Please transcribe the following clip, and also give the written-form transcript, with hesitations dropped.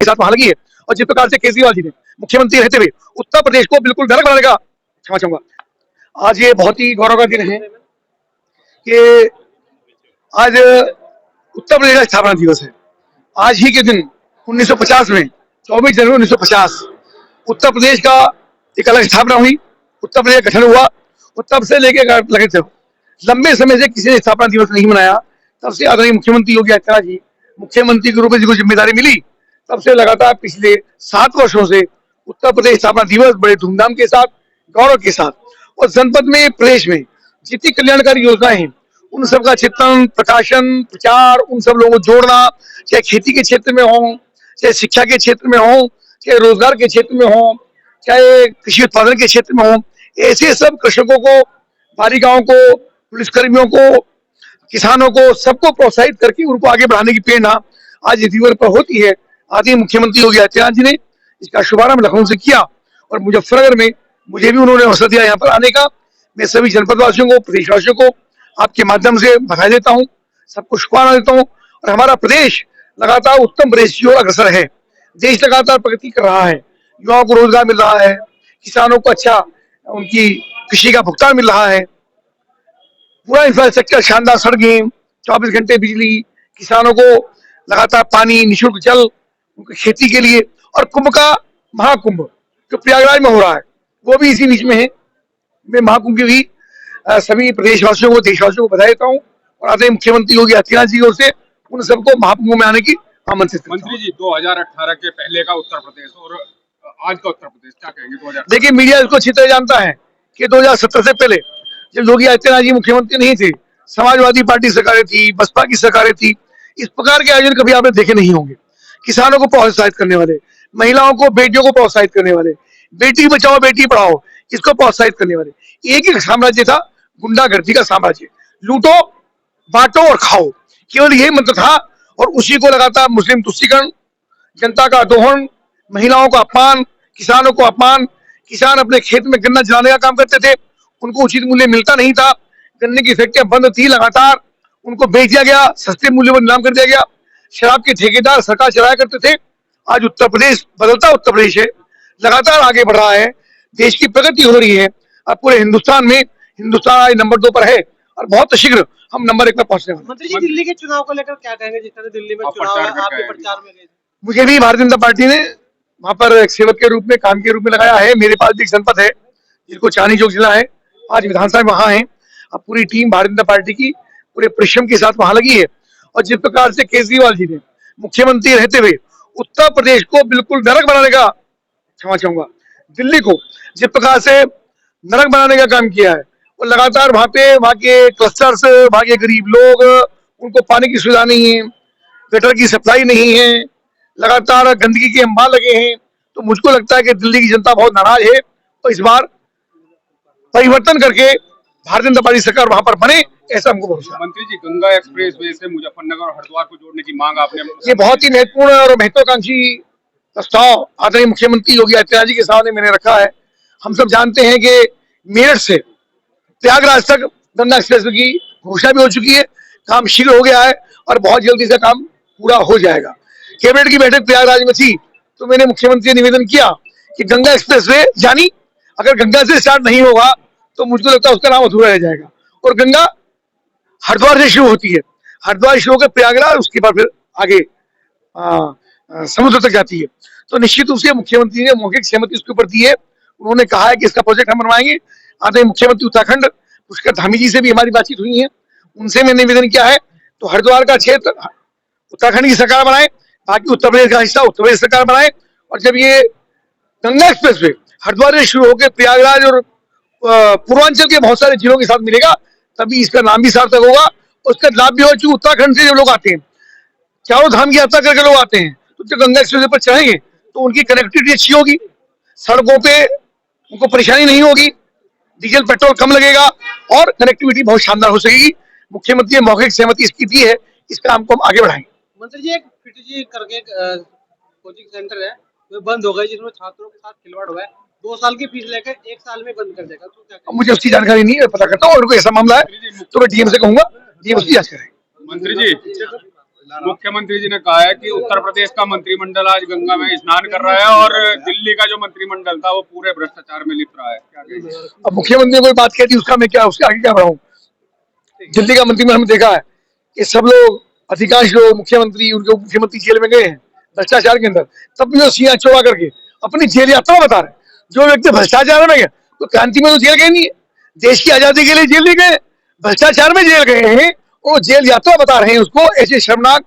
साथ वहां लगी है। और जिस प्रकार से केजरीवाल जी ने मुख्यमंत्री रहते हुए उत्तर प्रदेश को बिल्कुल नरक बनाने का, क्षमा चाहूंगा, आज ये बहुत ही गौरव का दिन है कि आज उत्तर प्रदेश का स्थापना दिवस है। आज ही के दिन 1950 में 24 जनवरी 1950 उत्तर प्रदेश का एक अलग स्थापना हुई, उत्तर प्रदेश गठन हुआ। और तब से लेके लगे थे लंबे समय से किसी ने स्थापना दिवस नहीं मनाया। तब से आदरणीय मुख्यमंत्री योगी आदित्यनाथ जी मुख्यमंत्री के रूप में जिनको जिम्मेदारी मिली, तब से लगातार पिछले 7 वर्षों से उत्तर प्रदेश स्थापना दिवस बड़े धूमधाम के साथ, गौरव के साथ, और जनपद में, प्रदेश में जितनी कल्याणकारी योजनाएं हैं उन सब का चित्रण, प्रकाशन, प्रचार, उन सब लोगों को जोड़ना, चाहे खेती के क्षेत्र में हो, चाहे शिक्षा के क्षेत्र में हो, चाहे रोजगार के क्षेत्र में हो, चाहे कृषि उत्पादन के क्षेत्र में हो, ऐसे सब कृषकों को, बालिकाओं को, पुलिसकर्मियों को, किसानों को, सबको प्रोत्साहित करके उनको आगे बढ़ाने की प्रेरणा आज इस दिवस पर होती है। आदरणीय मुख्यमंत्री योगी आदित्यनाथ जी ने इसका शुभारंभ लखनऊ से किया और मुजफ्फरनगर में मुझे भी उन्होंने अवसर दिया यहाँ पर आने का। मैं सभी जनपद वासियों को, प्रदेशवासियों को आपके माध्यम से बधाई देता हूँ, सबको शुभकामना देता हूँ। और हमारा प्रदेश लगातार उत्तम प्रदेश की ओर अग्रसर है। देश लगातार प्रगति कर रहा है, युवाओं को रोजगार मिल रहा है, किसानों को अच्छा उनकी कृषि का भुगतान मिल रहा है, पूरा इंफ्रास्ट्रक्चर शानदार, सड़कें, 24 घंटे बिजली, किसानों को लगातार पानी, निःशुल्क जल उनकी खेती के लिए, और कुंभ का महाकुंभ जो प्रयागराज में हो रहा है वो भी इसी बीच में है। मैं महाकुंभ की भी सभी प्रदेशवासियों को, देशवासियों को बधाई देता हूँ और आदरणीय मुख्यमंत्री योगी आदित्यनाथ जी की ओर से उन सबको महाकुंभ में आने की आमंत्रित करता हूं। मंत्री जी, 2018 के पहले का उत्तर प्रदेश और आज का उत्तर प्रदेश क्या कहेंगे? 2018 देखिए, मीडिया इसको अच्छी तरह जानता है कि 2017 से पहले जब योगी आदित्यनाथ जी मुख्यमंत्री नहीं थे, समाजवादी पार्टी सरकारें थी, बसपा की सरकारें थी, इस प्रकार के आयोजन कभी आपने देखे नहीं होंगे। किसानों को प्रोत्साहित करने वाले, महिलाओं को, बेटियों को प्रोत्साहित करने वाले, बेटी बचाओ बेटी पढ़ाओ इसको प्रोत्साहित करने वाले, एक एक साम्राज्य था, गुंडागर्दी का साम्राज्य, लूटो बांटो और खाओ, केवल यही मंत्र था। और उसी को लगातार मुस्लिम तुष्टीकरण, जनता का दोहन, महिलाओं का अपमान, किसानों को अपमान, किसान अपने खेत में गन्ना जलाने का काम करते थे, उनको उचित मूल्य मिलता नहीं था, गन्ने की फैक्ट्रियां बंद थी, लगातार उनको बेच दिया गया, सस्ते मूल्य पर नीलाम कर दिया गया, शराब के ठेकेदार सरकार चलाया करते थे। आज उत्तर प्रदेश बदलता उत्तर प्रदेश है, लगातार आगे बढ़ रहा है, देश की प्रगति हो रही है। अब पूरे हिंदुस्तान में हिंदुस्तान आज नंबर 2 पर है और बहुत शीघ्र हम नंबर 1 पर पहुंचने वाले हैं। मंत्री जी, दिल्ली के चुनाव को लेकर क्या कहेंगे? जिस तरह दिल्ली में चुनाव है, आप प्रचार में गए? मुझे भी भारतीय जनता पार्टी ने वहां पर एक सेवक के रूप में, काम के रूप में लगाया है। मेरे पास भी एक जनपद है जिसको चांदनी चौक जिला है, आज विधानसभा में वहां है। अब पूरी टीम भारतीय जनता पार्टी की पूरे परिश्रम के साथ वहां लगी है। और जिस प्रकार से केजरीवाल जी ने मुख्यमंत्री रहते हुए उत्तर प्रदेश को बिल्कुल नरक बनाने का, क्षमा चाहूंगा, दिल्ली को जिस प्रकार से नरक बनाने का काम किया है, और लगातार वहां पे वहां के क्लस्टर्स, वहां के गरीब लोग, उनको पानी की सुविधा नहीं है, गटर की सप्लाई नहीं है, लगातार गंदगी के अंबार लगे हैं। तो मुझको लगता है कि दिल्ली की जनता बहुत नाराज है और इस बार परिवर्तन करके भारतीय जनता पार्टी सरकार वहां पर बने, ऐसा हमको भरोसा है। मंत्री जी, गंगा एक्सप्रेस वे से मुजफ्फरनगर और हरिद्वार को जोड़ने की मांग आपने, ये बहुत ही महत्वपूर्ण और महत्वाकांक्षी प्रस्ताव आदरणीय मुख्यमंत्री योगी आदित्यनाथ जी के सामने मैंने रखा है। हम सब जानते हैं कि मेरठ से प्रयागराज तक गंगा एक्सप्रेस वे की घोषणा भी हो चुकी है, काम शीघ्र हो गया है और बहुत जल्दी से काम पूरा हो जाएगा। कैबिनेट की बैठक प्रयागराज में थी तो मैंने मुख्यमंत्री से निवेदन किया कि गंगा एक्सप्रेस वे, यानी अगर गंगा से स्टार्ट नहीं होगा तो मुझको लगता है उसका नाम अधूरा रह जाएगा। और गंगा हरिद्वार से शुरू होती है, हरिद्वार शुरू होकर प्रयागराज, उसके बाद फिर आगे समुद्र तक जाती है। तो निश्चित रूप से मुख्यमंत्री ने मौखिक सहमति उसके ऊपर दी है। उन्होंने कहा है कि इसका प्रोजेक्ट हम बनवाएंगे। आदरणीय मुख्यमंत्री उत्तराखंड पुष्कर धामी जी से भी हमारी बातचीत हुई है, उनसे मैंने निवेदन किया है तो हरिद्वार का क्षेत्र उत्तराखंड की सरकार बनाए, बाकी उत्तर प्रदेश का हिस्सा उत्तर प्रदेश सरकार बनाए। और जब ये गंगा एक्सप्रेस वे हरिद्वार से शुरू होकर प्रयागराज और पूर्वांचल के बहुत सारे जिलों के साथ मिलेगा, तभी इसका नाम भी सार्थक होगा। उसका लाभ भी हो, चूंकि उत्तराखंड से जो लोग आते हैं, चारों धाम की यात्रा करके लोग आते हैं, तो जब गंगा एक्सप्रेस पर चढ़ेंगे तो उनकी कनेक्टिविटी अच्छी होगी, सड़कों पे उनको परेशानी नहीं होगी, डीजल पेट्रोल कम लगेगा और कनेक्टिविटी बहुत शानदार हो सकेगी। मुख्यमंत्री ने मौखिक सहमति इसकी दी है, इस काम को हम आगे बढ़ाएंगे। मंत्री जी, एक पीटीजी करके कोचिंग सेंटर है, वो बंद हो गई, जिसमें छात्रों के साथ खिलवाड़ हुआ है। 2 साल की फीस लेकर 1 साल में बंद कर देगा, तो क्या? मुझे उसकी जानकारी नहीं है, पता करता हूँ, और कोई ऐसा मामला है तो मैं डीएम से कहूंगा, डीएम उसकी जांच करें। मंत्री जी, मुख्यमंत्री जी ने कहा है कि उत्तर प्रदेश का मंत्रिमंडल आज गंगा में स्नान कर रहा है और दिल्ली का जो मंत्रिमंडल था वो पूरे भ्रष्टाचार में लिप्त रहा है, क्या कहेंगे? अब मुख्यमंत्री ने कोई बात कहती उसका मैं क्या, उसके आगे क्या बढ़ाऊं? दिल्ली का मंत्रिमंडल हमने देखा है कि सब लोग, अधिकांश लोग, मुख्यमंत्री, उनके उप मुख्यमंत्री जेल में गए हैं भ्रष्टाचार के अंदर, तब भी वो सियाह चौड़ा करके अपनी जेल यात्रा बता रहे हैं। जो व्यक्ति भ्रष्टाचार में गए तो क्रांति में तो जेल गए नहीं है, देश की आजादी के लिए जेल नहीं गए, भ्रष्टाचार में जेल गए हैं, वो जेल यात्रा बता रहे हैं उसको। ऐसे शर्मनाक